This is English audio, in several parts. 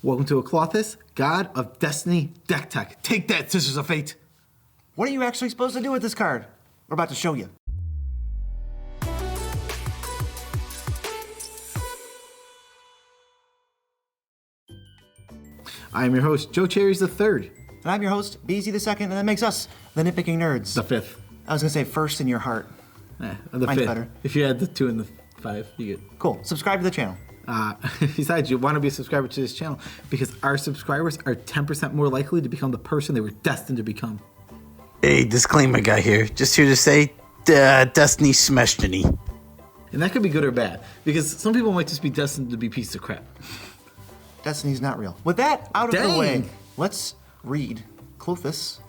Welcome to a Klothys, God of Destiny deck tech. Take that, Sisters of Fate. What are you actually supposed to do with this card? We're about to show you. I am your host, Joe Cherries III. And I'm your host, BZ II, and that makes us the Nitpicking Nerds. The fifth. I was gonna say first in your heart. The Mine's fifth. better. If you add the 2 and the 5, you get. Cool. Subscribe to the channel. Besides, you want to be a subscriber to this channel because our subscribers are 10% more likely to become the person they were destined to become. Hey, disclaimer guy here. Just here to say, Destiny Smeshtiny. And that could be good or bad because some people might just be destined to be pieces of crap. Destiny's not real. With that out of Dang. the way, let's read Klothys,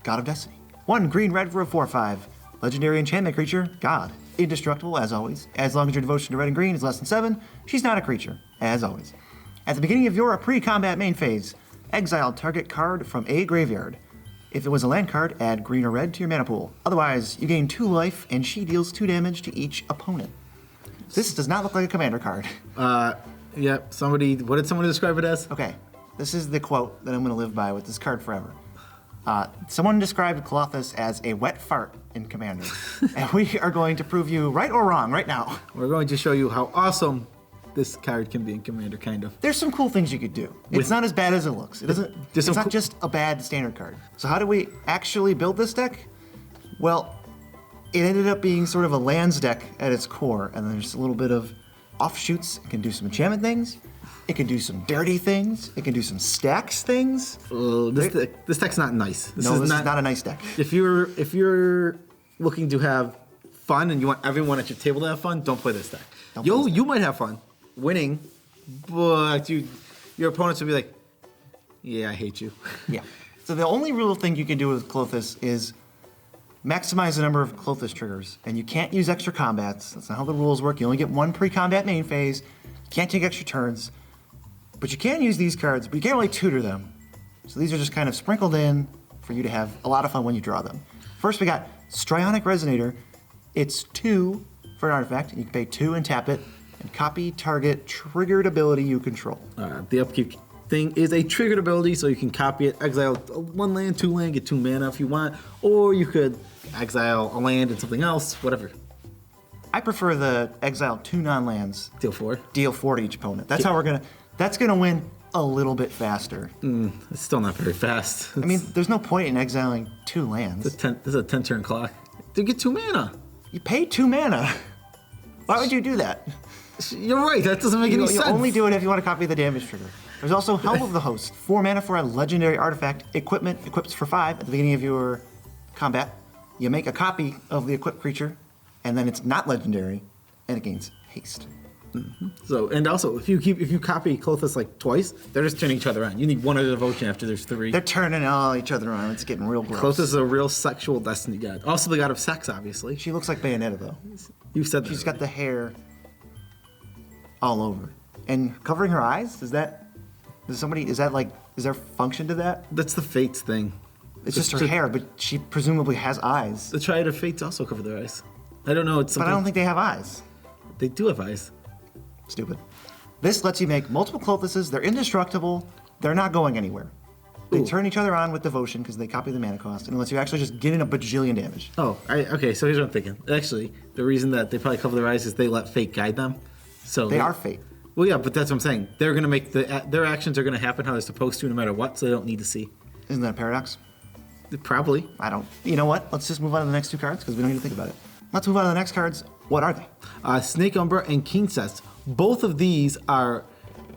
God of Destiny. 1 green, red for a 4/5. Legendary enchantment creature, God. Indestructible, as always. As long as your devotion to red and green is less than 7, she's not a creature, as always. At the beginning of your pre-combat main phase, exile target card from a graveyard. If it was a land card, add green or red to your mana pool. Otherwise, you gain 2 life, and she deals 2 damage to each opponent. This does not look like a commander card. Yep, what did someone describe it as? Okay, this is the quote that I'm going to live by with this card forever. Someone described Klothys as a wet fart in Commander. And we are going to prove you right or wrong right now. We're going to show you how awesome this card can be in Commander, kind of. There's some cool things you could do. It's not as bad as it looks. It's not just a bad standard card. So how do we actually build this deck? Well, it ended up being sort of a lands deck at its core, and there's a little bit of offshoots. It can do some enchantment things. It can do some dirty things. It can do some Stax things. This deck's not nice. This is not a nice deck. If you're looking to have fun and you want everyone at your table to have fun, don't play this deck. You might have fun winning, but your opponents will be like, yeah, I hate you. Yeah. So the only real thing you can do with Klothys is maximize the number of Klothys triggers, and you can't use extra combats. That's not how the rules work. You only get 1 pre-combat main phase. You can't take extra turns. But you can use these cards, but you can't really tutor them. So these are just kind of sprinkled in for you to have a lot of fun when you draw them. First, we got Strionic Resonator. It's 2 for an artifact. You can pay 2 and tap it, and copy target triggered ability you control. The upkeep thing is a triggered ability, so you can copy it, exile 1 land, 2 land, get 2 mana if you want, or you could exile a land and something else, whatever. I prefer the exile 2 non-lands. Deal 4. Deal 4 to each opponent. That's how we're gonna. That's gonna win a little bit faster. It's still not very fast. I mean, there's no point in exiling 2 lands. This is a 10-turn clock. To get 2 mana. You pay 2 mana. Why would you do that? You're right. That doesn't make any sense. You only do it if you want to copy the damage trigger. There's also Helm of the Host. 4 mana for a legendary artifact. Equipment equips for 5 at the beginning of your combat. You make a copy of the equipped creature, and then it's not legendary, and it gains haste. So, and also, if you copy Klothys like twice, they're just turning each other on. You need 1 other devotion after there's 3. They're turning all each other on. It's getting real gross. Klothys is a real sexual destiny god. Also the god of sex, obviously. She looks like Bayonetta, though. You said that. She's got the hair all over. And covering her eyes? Is there function to that? That's the Fates thing. It's just her hair, but she presumably has eyes. The Triad of Fates also cover their eyes. I don't know. But I don't think they have eyes. They do have eyes. Stupid. This lets you make multiple Klothyses. They're indestructible. They're not going anywhere. They turn each other on with devotion because they copy the mana cost, and it lets you actually just get in a bajillion damage. Okay, so here's what I'm thinking. Actually, the reason that they probably cover their eyes is they let fate guide them. So they are fate. Well, yeah, but that's what I'm saying. They're going to make their actions are going to happen how they're supposed to no matter what, so they don't need to see. Isn't that a paradox? Probably. You know what? Let's just move on to the next 2 cards because we don't need to think about it. Let's move on to the next cards. What are they? Snake Umbra and Kingcest. Both of these are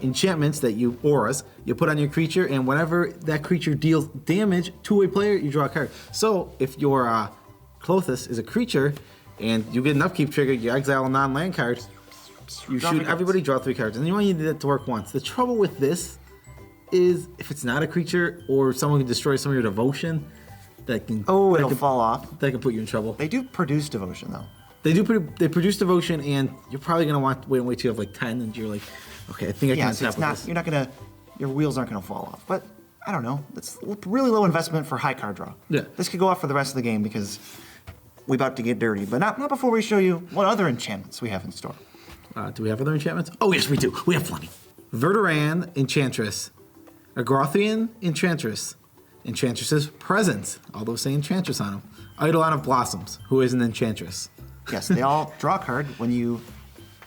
enchantments that auras, you put on your creature, and whenever that creature deals damage to a player, you draw a card. So if your Klothys is a creature and you get an upkeep trigger, you exile a non-land card, you shoot everybody, draw 3 cards. And you only need that to work once. The trouble with this is if it's not a creature or someone can destroy some of your devotion, it'll fall off. That can put you in trouble. They do produce devotion, though. They produce devotion, and you're probably gonna want to wait till you have like 10, and you're like, okay, I think I can tap with this. Your wheels aren't gonna fall off. But I don't know. It's really low investment for high card draw. Yeah. This could go off for the rest of the game because we're about to get dirty. But not before we show you what other enchantments we have in store. Do we have other enchantments? Oh yes, we do. We have plenty. Verduran Enchantress, Agrothian Enchantress, Enchantress's Presence, all those say Enchantress on them, Eidolon of Blossoms, who is an Enchantress. Yes, they all draw a card when you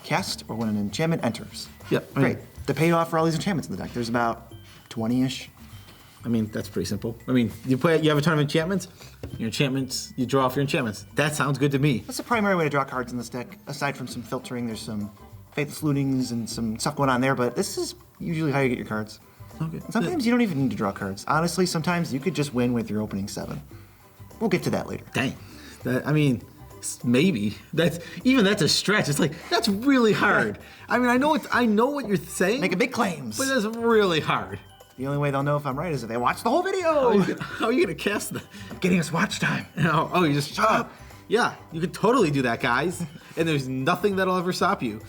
cast or when an enchantment enters. Yep. Great. The payoff for all these enchantments in the deck. There's about 20-ish. I mean, that's pretty simple. I mean, you have a ton of enchantments, you draw off your enchantments. That sounds good to me. That's the primary way to draw cards in this deck. Aside from some filtering, there's some Faithless Lootings and some stuff going on there, but this is usually how you get your cards. Okay. And sometimes you don't even need to draw cards. Honestly, sometimes you could just win with your opening 7. We'll get to that later. Dang. I mean, maybe. That's a stretch. It's like, that's really hard. I mean, I know what you're saying. Making big claims. But that's really hard. The only way they'll know if I'm right is if they watch the whole video. How are you gonna cast that? I'm getting us watch time. Oh, you just shut up. Yeah, you could totally do that, guys. And there's nothing that'll ever stop you.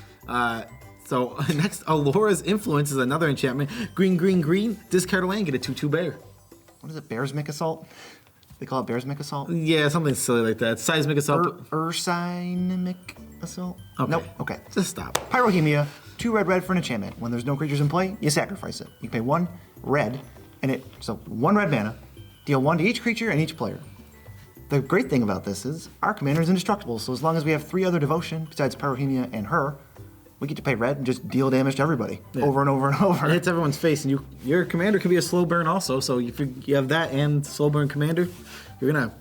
So next, Alora's Influence is another enchantment. Green, green, green. Discard a land, get a 2/2 bear. What is it? Bearsmic Assault? They call it Bearsmic Assault? Yeah, something silly like that. Seismic Assault. Ursinic Assault? Okay. Nope. Okay. Just stop. Pyrohemia, 2 red for an enchantment. When there's no creatures in play, you sacrifice it. You pay 1 red, so 1 red mana, deal 1 to each creature and each player. The great thing about this is our commander is indestructible, so as long as we have 3 other devotion besides Pyrohemia and her, we get to pay red and just deal damage to everybody over and over and over. It hits everyone's face, and your commander could be a slow burn also. So if you have that and slow burn commander, you're gonna.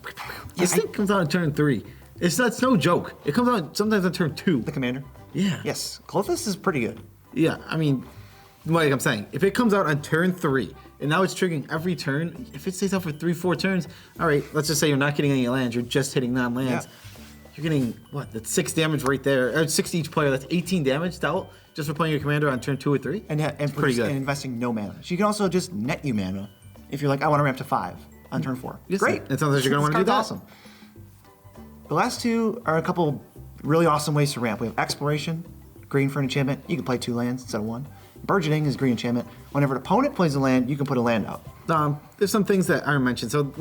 This thing comes out on turn 3. It's no joke. It comes out sometimes on turn 2. The commander? Yeah. Yes. Klothys is pretty good. Yeah, I mean, like I'm saying, if it comes out on turn 3, and now it's triggering every turn, if it stays out for 3-4 turns, all right, let's just say you're not getting any lands, you're just hitting non-lands. Yeah. You're getting, what, that's 6 damage right there. 6 to each player, that's 18 damage dealt just for playing your commander on turn 2 or 3. And pretty good. And investing no mana. So you can also just net you mana if you're like, I want to ramp to 5 on turn 4. Yes, Great. it sounds like you're going to want to do that. Awesome. The last 2 are a couple really awesome ways to ramp. We have Exploration, green for an enchantment. You can play 2 lands instead of 1. Burgeoning is green enchantment. Whenever an opponent plays a land, you can put a land out. There's some things that aren't mentioned. So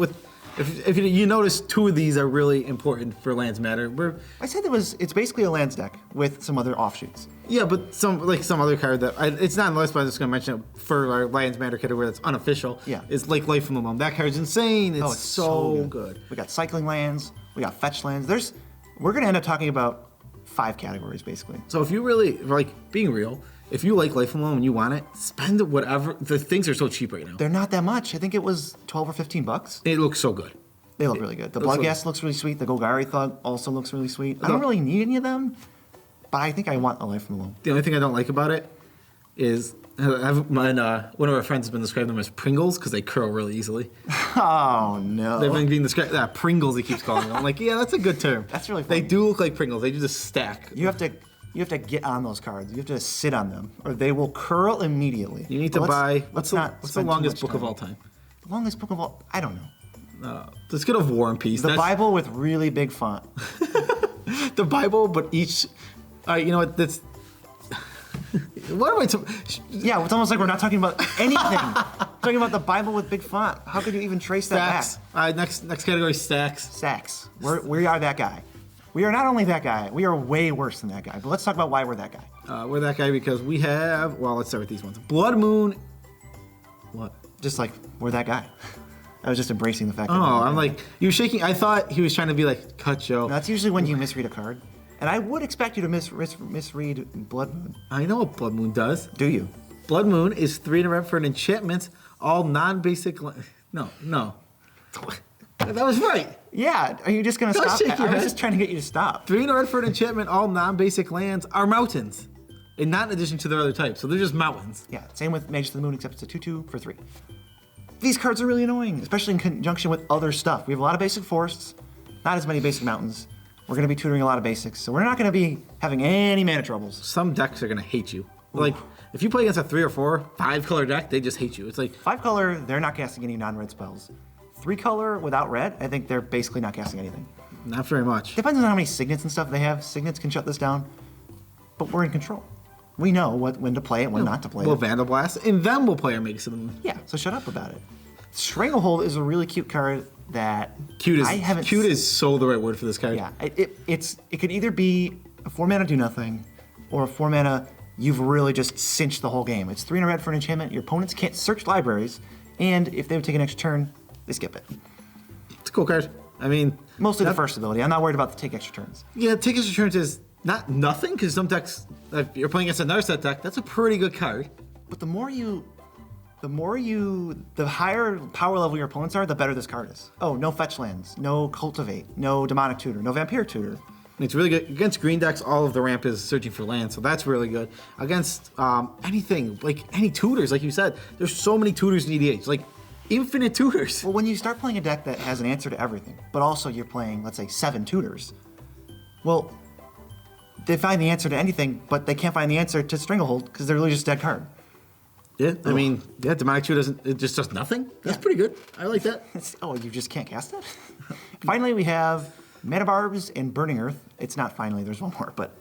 if you notice, 2 of these are really important for Lands Matter. I said it's basically a lands deck with some other offshoots. Yeah, but some other card that it's not on the list, but I'm just gonna mention it for our Lands Matter category that's unofficial. Yeah. Is like Life from the Loam. That card's insane. It's so good. We got cycling lands. We got fetch lands. We're gonna end up talking about 5 categories basically. So if you really being real, if you like Life from the Loam and you want it, spend whatever. The things are so cheap right now. They're not that much. I think it was $12 or $15. It looks so good. They look really good. The Bloodghast looks really sweet. The Golgari Thug also looks really sweet. I No. don't really need any of them, but I think I want a Life from the Loam. The only thing I don't like about it is one of our friends has been describing them as Pringles because they curl really easily. Oh no! They've been being described Pringles. He keeps calling them. I'm like, yeah, that's a good term. That's really funny. They do look like Pringles. They do just stack. You have to get on those cards. You have to sit on them, or they will curl immediately. You need to buy. What's the spend too longest much book of time. all time? The longest book of all? I don't know. Let's get a War and Peace. The Bible with really big font. The Bible, but each. You know what? That's. What am I? Yeah, it's almost like we're not talking about anything. Talking about the Bible with big font. How could you even trace that Stax. back? Next category, Stax. Stax. We are that guy. We are not only that guy, we are way worse than that guy. But let's talk about why we're that guy. We're that guy because we have. Well, let's start with these ones. Blood Moon. What? Just like, we're that guy. I was just embracing the fact that Oh, we're that I'm guy. like, you were shaking. I thought he was trying to be like, cut Joe. That's usually when you misread a card. And I would expect you to misread Blood Moon. I know what Blood Moon does. Do you? Blood Moon is 3 in a red for an enchantment, all non-basic. No. That was right. Yeah. Are you just going to Don't stop? shake your I was head. just trying to get you to stop. 3 in a red for an enchantment, all non-basic lands are mountains. And not in addition to their other types. So they're just mountains. Yeah, same with Mages of the Moon, except it's a 2/2 for 3. These cards are really annoying, especially in conjunction with other stuff. We have a lot of basic forests, not as many basic mountains. We're going to be tutoring a lot of basics, so we're not going to be having any mana troubles. Some decks are going to hate you. Like, if you play against a 3 or 4, 5 color deck, they just hate you. It's like, 5 color, they're not casting any non-red spells. 3 color without red, I think they're basically not casting anything. not very much. Depends on how many signets and stuff they have. Signets can shut this down, but we're in control. We know when to play it, when not to play We'll it. Vandal Blast, and then we'll play our Magus of the Moon. Yeah, so shut up about it. Stranglehold is a really cute card that Cute I is so the right word for this card. Yeah, it could either be a 4 mana do nothing, or a 4 mana you've really just cinched the whole game. It's 3 in a red for an enchantment. Your opponents can't search libraries, and if they would take an extra turn, they skip it. It's a cool card. I mean, Mostly the first ability. I'm not worried about the take extra turns. yeah, take extra turns is not nothing because some decks, if you're playing against another set deck, that's a pretty good card. But the higher power level your opponents are, the better this card is. Oh, no fetch lands, no cultivate, no demonic tutor, no vampire tutor. It's really good against green decks. All of the ramp is searching for land, so that's really good. Against anything like any tutors, like you said, there's so many tutors in EDH, like infinite tutors. Well, when you start playing a deck that has an answer to everything, but also you're playing, let's say, 7 tutors, well, they find the answer to anything, but they can't find the answer to Stranglehold because they're literally just a dead card. Yeah, I mean, yeah, demonic tutor it just does nothing. That's pretty good. I like that. Oh, you just can't cast it? Finally, we have Mana Barbs and Burning Earth. It's not finally, there's one more, but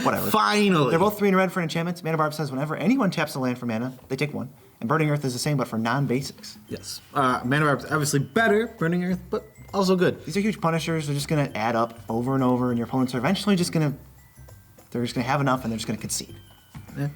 whatever. Finally, They're both 3 in a red for enchantments. Mana Barb says whenever anyone taps a land for mana, they take 1. And Burning Earth is the same, but for non-basics. Yes, Mana Barb's obviously better, Burning Earth, but also good. These are huge punishers. They're just going to add up over and over, and your opponents are eventually just going to have enough, and they're just going to concede. Yeah.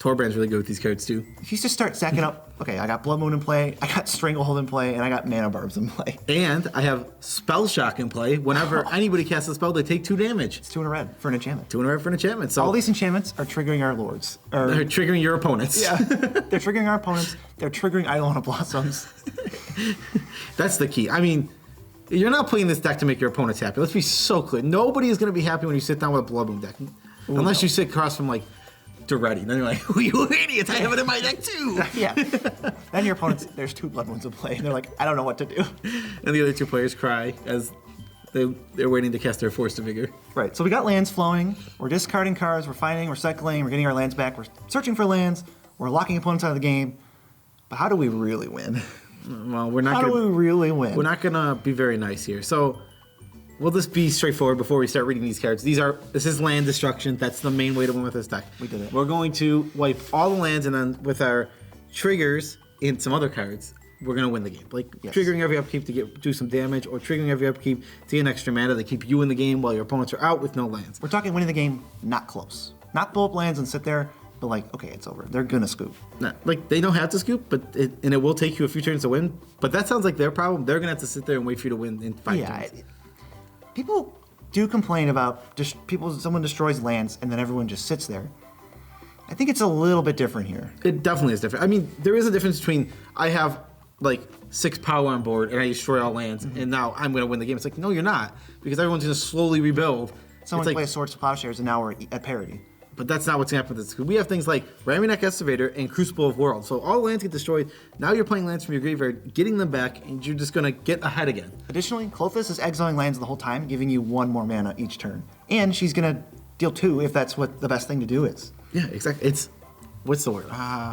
Torbrand's really good with these cards too. If you just start stacking up, okay, I got Blood Moon in play, I got Stranglehold in play, and I got Mana Barbs in play. And I have Spell Shock in play. Whenever anybody casts a spell, they take 2 damage. It's 2 in a red for an enchantment. 2 in a red for an enchantment. So All these enchantments are triggering our lords. they're triggering your opponents. Yeah, they're triggering our opponents. They're triggering Eidolon Blossoms. That's the key. I mean, you're not playing this deck to make your opponents happy. Let's be so clear. Nobody is going to be happy when you sit down with a Blood Moon deck. Unless you sit across from like Duretti. Then you're like, you idiots, I have it in my deck too. Yeah. Then your opponents, there's 2 Blood Moons in play, and they're like, I don't know what to do. And the other 2 players cry as they're waiting to cast their Force to Vigor. Right, so we got lands flowing, we're discarding cards, we're fighting, we're cycling, we're getting our lands back, we're searching for lands, we're locking opponents out of the game. But how do we really win? Well, we're not How do we really win? We're not gonna be very nice here. So we'll just be straightforward before we start reading these cards. This is land destruction. That's the main way to win with this deck. We did it. We're going to wipe all the lands, and then with our triggers and some other cards, we're gonna win the game. Like triggering every upkeep to do some damage, or triggering every upkeep to get an extra mana that keep you in the game while your opponents are out with no lands. We're talking winning the game, not close. Not blow up lands and sit there, but like, okay, it's over. They're gonna scoop. No, like they don't have to scoop, but it will take you a few turns to win. But that sounds like their problem. They're gonna have to sit there and wait for you to win in 5 turns. People do complain about someone destroys lands and then everyone just sits there. I think it's a little bit different here. It definitely is different. I mean, there is a difference between I have like 6 power on board and I destroy all lands, and now I'm going to win the game. It's like, no, you're not, because everyone's going to slowly rebuild. Someone it's like, plays Swords to Plowshares and now we're at parity. But that's not what's going to happen with this. We have things like Ramunek Excavator and Crucible of Worlds. So all lands get destroyed. Now you're playing lands from your graveyard, getting them back, and you're just going to get ahead again. Additionally, Klothys is exiling lands the whole time, giving you 1 more mana each turn. And she's going to deal 2 if that's what the best thing to do is. Yeah, exactly. It's, what's the word?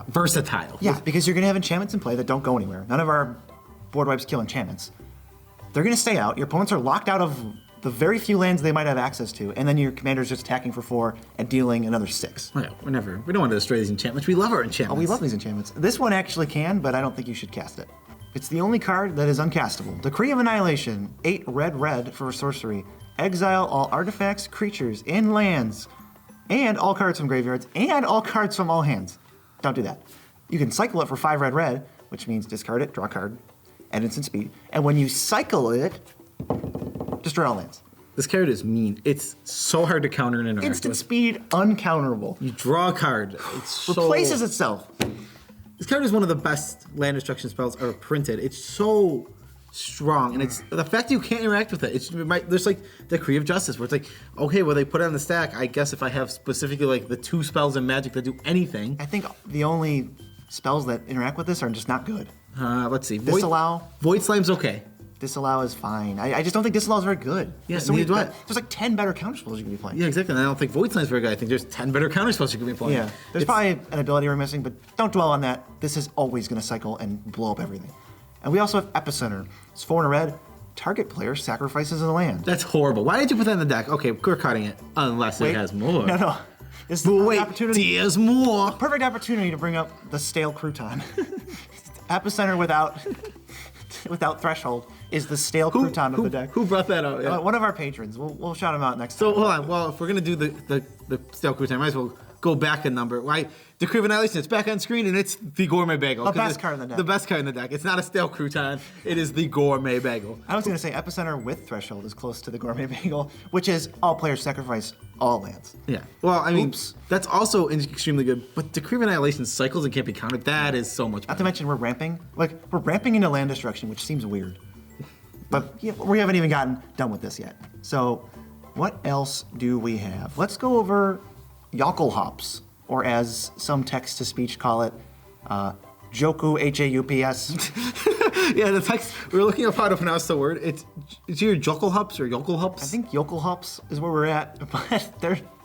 Versatile. Yeah, because you're going to have enchantments in play that don't go anywhere. None of our board wipes kill enchantments. They're going to stay out. Your opponents are locked out of the very few lands they might have access to, and then your commander's just attacking for 4 and dealing another 6. Yeah, we don't want to destroy these enchantments. We love our enchantments. Oh, we love these enchantments. This one actually can, but I don't think you should cast it. It's the only card that is uncastable. Decree of Annihilation, 8 red for sorcery. Exile all artifacts, creatures, and lands, and all cards from graveyards, and all cards from all hands. Don't do that. You can cycle it for 5 red, which means discard it, draw a card, add instant speed, and when you cycle it, destroy all lands. This card is mean. It's so hard to counter and interact Instant with. speed, uncounterable. You draw a card. It's Replaces itself. This card is one of the best land destruction spells ever printed. It's so strong, and it's the fact that you can't interact with it. There's like Decree of Justice, where it's like, okay, well they put it on the stack. I guess if I have specifically like the 2 spells in Magic that do anything. I think the only spells that interact with this are just not good. Let's see. Disallow. Void Slime's okay. Disallow is fine. I just don't think Disallow is very good. Yeah, There's neither do I. There's like 10 better counter spells you can be playing. Yeah, exactly. And I don't think Void Slime's very good. I think there's 10 better counter spells you can be playing. Yeah. There's probably an ability we're missing, but don't dwell on that. This is always going to cycle and blow up everything. And we also have Epicenter. It's 4 in a red. Target player sacrifices a land. That's horrible. Why did you put that in the deck? Okay, we're cutting it. Unless it has more. No. This is But the wait, opportunity. there's more. Perfect opportunity to bring up the stale crouton. Epicenter without threshold is the stale crouton of the deck. Who brought that out? Yeah. One of our patrons. We'll shout him out next So time. hold on. Well, if we're gonna do the stale crouton, I might as well go back a number. Right? Decree of Annihilation, it's back on screen, and it's the Gourmet Bagel. The 'cause best it's card in the deck. The best card in the deck. It's not a stale crouton. It is the Gourmet Bagel. I was going to say Epicenter with Threshold is close to the Gourmet Bagel, which is all players sacrifice all lands. Yeah. Well, I mean, Oops. that's also extremely good. But Decree of Annihilation cycles and can't be countered. That is so much Not better. to mention we're ramping. Like, we're ramping into land destruction, which seems weird. But yeah, we haven't even gotten done with this yet. So what else do we have? Let's go over Yockle Hops, or as some text-to-speech call it, Joku, H-A-U-P-S. Yeah, the text, we were looking up how to pronounce the word. It's either Jockle Hups or Yockle Hups. I think Yockle Hops is where we're at, but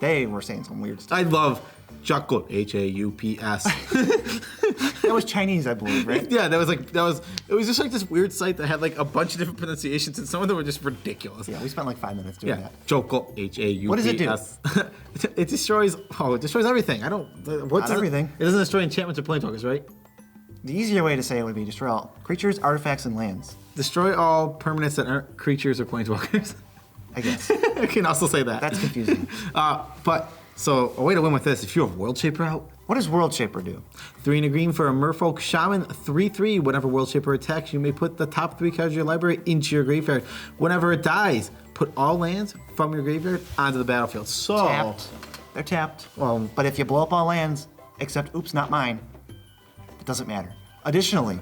they were saying some weird stuff. I love Jockle, H-A-U-P-S. That was Chinese, I believe, right? Yeah, it was just like this weird site that had like a bunch of different pronunciations, and some of them were just ridiculous. Yeah, we spent like 5 minutes doing Yeah, that. Jockle, H-A-U-P-S. What does it do? It destroys everything. Not everything. It doesn't destroy enchantments or planeswalkers, right? The easier way to say it would be destroy all creatures, artifacts, and lands. Destroy all permanents that aren't creatures or planeswalkers. I guess. I can also say that. That's confusing. So a way to win with this, if you have World Shaper out, What does World Shaper do? 3 and a green for a Merfolk Shaman, 3/3. Whenever World Shaper attacks, you may put the top 3 cards of your library into your graveyard. Whenever it dies, put all lands from your graveyard onto the battlefield. So Tapped. They're tapped. Well- But if you blow up all lands, except, oops, not mine, it doesn't matter. Additionally,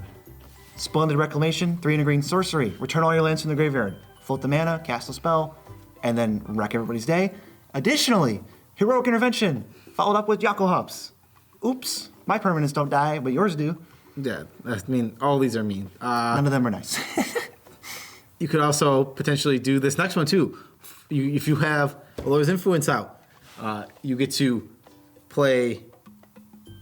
Splendid Reclamation, 3 and a green sorcery. Return all your lands from the graveyard. Float the mana, cast a spell, and then wreck everybody's day. Additionally, Heroic Intervention, followed up with Yockle Hops. Oops, my permanents don't die, but yours do. yeah, I mean, all these are mean. None of them are nice. You could also potentially do this next one too. If you have Allura's Influence out, you get to play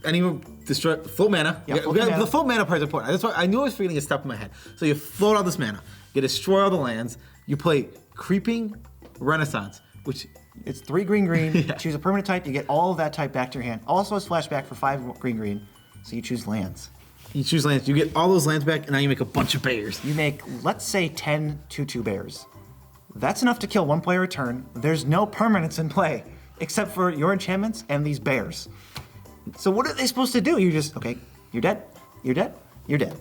any destroy float mana. Yeah, float the mana. The float mana part is important. That's why I knew I was forgetting a step in my head. So you float all this mana, you destroy all the lands. You play Creeping Renaissance, which It's 3 green. Yeah. Choose a permanent type, you get all of that type back to your hand. Also has flashback for 5 green, so you choose lands. you choose lands. You get all those lands back, and now you make a bunch of bears. You make, let's say, 10 2/2 bears. That's enough to kill 1 player a turn. There's no permanents in play, except for your enchantments and these bears. So what are they supposed to do? You just, okay, you're dead, you're dead, you're dead.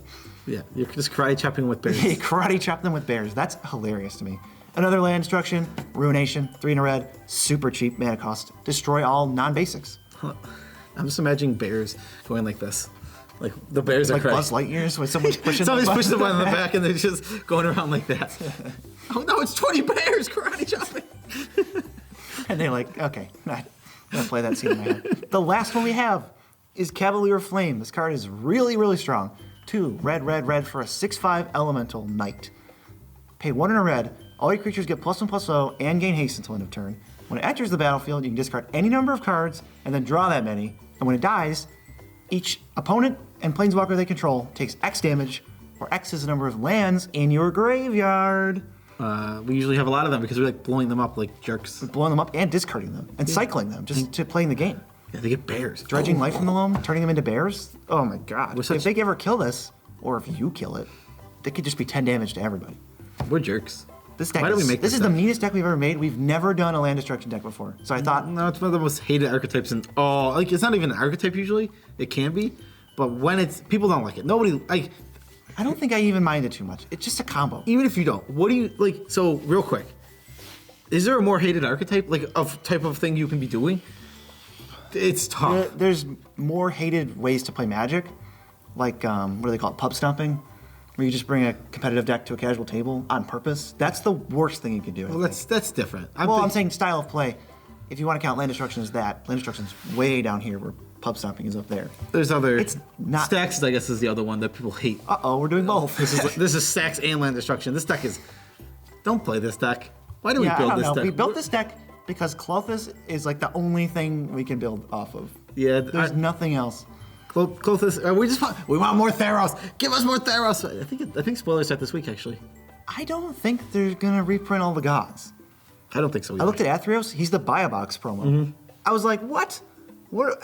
Yeah, you're just karate chopping with bears. You karate chop them with bears. That's hilarious to me. Another land destruction, Ruination, 3 in a red, super cheap mana cost. Destroy all non-basics. I'm just imagining bears going like this. Like the bears are Like crying. Buzz Lightyears with someone's pushing Somebody's the pushing the button. button in the back and they're just going around like that. Oh no, it's 20 bears karate chopping. And they're like, okay, I'm gonna play that scene in my head. The last one we have is Cavalier of Flame. This card is really, really strong. 2 red for a 6/5 elemental knight. Pay 1 in a red. All your creatures get +1/+0 and gain haste until end of turn. When it enters the battlefield, you can discard any number of cards and then draw that many. And when it dies, each opponent and planeswalker they control takes X damage, where X is the number of lands in your graveyard. We usually have a lot of them because we like blowing them up like jerks. Blowing them up and discarding them and cycling them just to playing the game. Yeah, they get bears. Dredging life from the loam, turning them into bears. Oh my god. We're such- If they ever kill this, or if you kill it, they could just be 10 damage to everybody. We're jerks. This deck Why is, did we make this is deck? the meanest deck we've ever made. We've never done a land destruction deck before. So I thought, No, it's one of the most hated archetypes in all. Like, it's not even an archetype usually. It can be, but when it's people don't like it. Nobody like. I don't think I even mind it too much. It's just a combo. Even if you don't, what do you like? So real quick, is there a more hated archetype like of type of thing you can be doing? It's tough. There's more hated ways to play Magic, like what do they call it, pub stomping, where you just bring a competitive deck to a casual table on purpose. That's the worst thing you could do. I Well, think. that's different. I'm saying style of play. If you want to count land destruction as that, land destruction's way down here where pub stomping is up there. There's other. It's not- Stax, I guess, is the other one that people hate. We're doing both. This is Stax and land destruction. This deck is. Don't play this deck. Why do we I build don't this know. deck? We built this deck because Klothys is like the only thing we can build off of. Yeah, There's nothing else. Klothys. We want more Theros. Give us more Theros. I think spoilers start this week actually. I don't think they're gonna reprint all the gods. I don't think so. I looked at Athreos. He's the Buy a Box promo. Mm-hmm. I was like, what? What?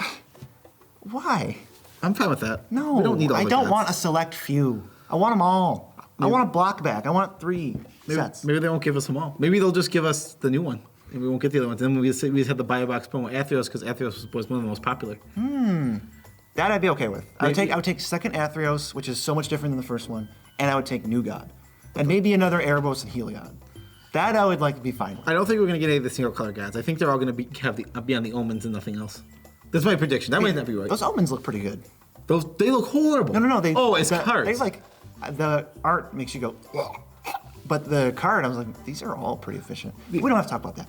Why? I'm fine with that. No, we don't need all I the don't gods. want a select few. I want them all. I want a block back. I want 3 sets. Maybe they won't give us them all. Maybe they'll just give us the new one. and we won't get the other ones. And then we just had the buy a box promo Athreos because Athreos was one of the most popular. That I'd be okay with. I would take second Athreos, which is so much different than the first one, and I would take New God. And maybe another Erebos and Heliod. That I would like to be fine with. I don't think we're going to get any of the single color gods. I think they're all going to be on the omens and nothing else. That's my prediction. That might not be right. Those omens look pretty good. They look horrible. No. As cards. They like, the art makes you go, ugh. But the card, I was like, these are all pretty efficient. We don't have to talk about that.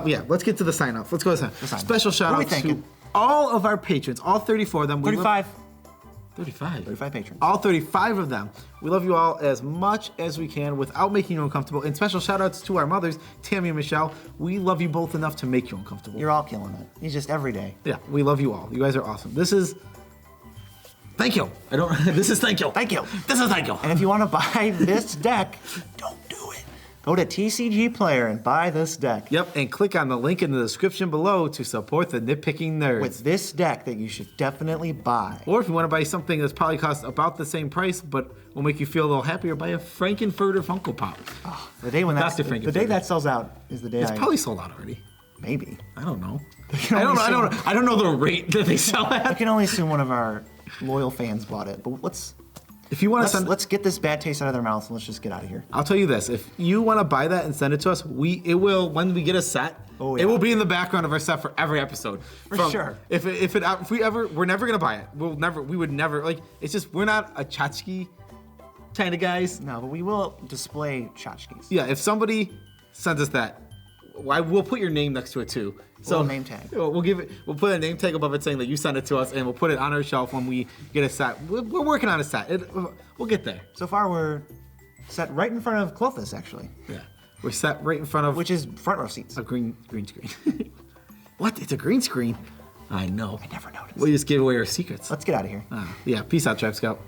Yeah, let's get to the sign off. Let's go to the sign. Special shout out to all of our patrons, all 34 of them. 35. 35 patrons. All 35 of them. We love you all as much as we can without making you uncomfortable. And special shout outs to our mothers, Tammy and Michelle. We love you both enough to make you uncomfortable. You're all killing it. It's just every day. Yeah, we love you all. You guys are awesome. This is thank you. This is thank you. Thank you. This is thank you. And if you want to buy this deck, don't do it. Go to TCG Player and buy this deck. Yep, and click on the link in the description below to support the Nitpicking Nerds. With this deck that you should definitely buy. Or if you want to buy something that's probably costs about the same price, but will make you feel a little happier, buy a Frankenfurter Funko Pop. Oh, the day that sells out is the day it's probably sold out already. Maybe. I don't know. I don't know the rate that they sell at. I can only assume one of our loyal fans bought it. But let's get this bad taste out of their mouths and let's just get out of here. I'll tell you this: if you want to buy that and send it to us, when we get a set, it will be in the background of our set for every episode. For sure. We're never gonna buy it. We would never like. It's just we're not a tchotchke kind of guys. No, but we will display tchotchkes. Yeah, if somebody sends us that, we'll put your name next to it too. So name tag. We'll put a name tag above it saying that you sent it to us, and we'll put it on our shelf when we get a set. We're working on a set. We'll get there. So far, we're set right in front of Klothys, actually. Yeah, we're set right in front of which is front row seats. A green screen. What? It's a green screen? I know. I never noticed. We just gave away our secrets. Let's get out of here. Yeah. Peace out, Tribe Scout.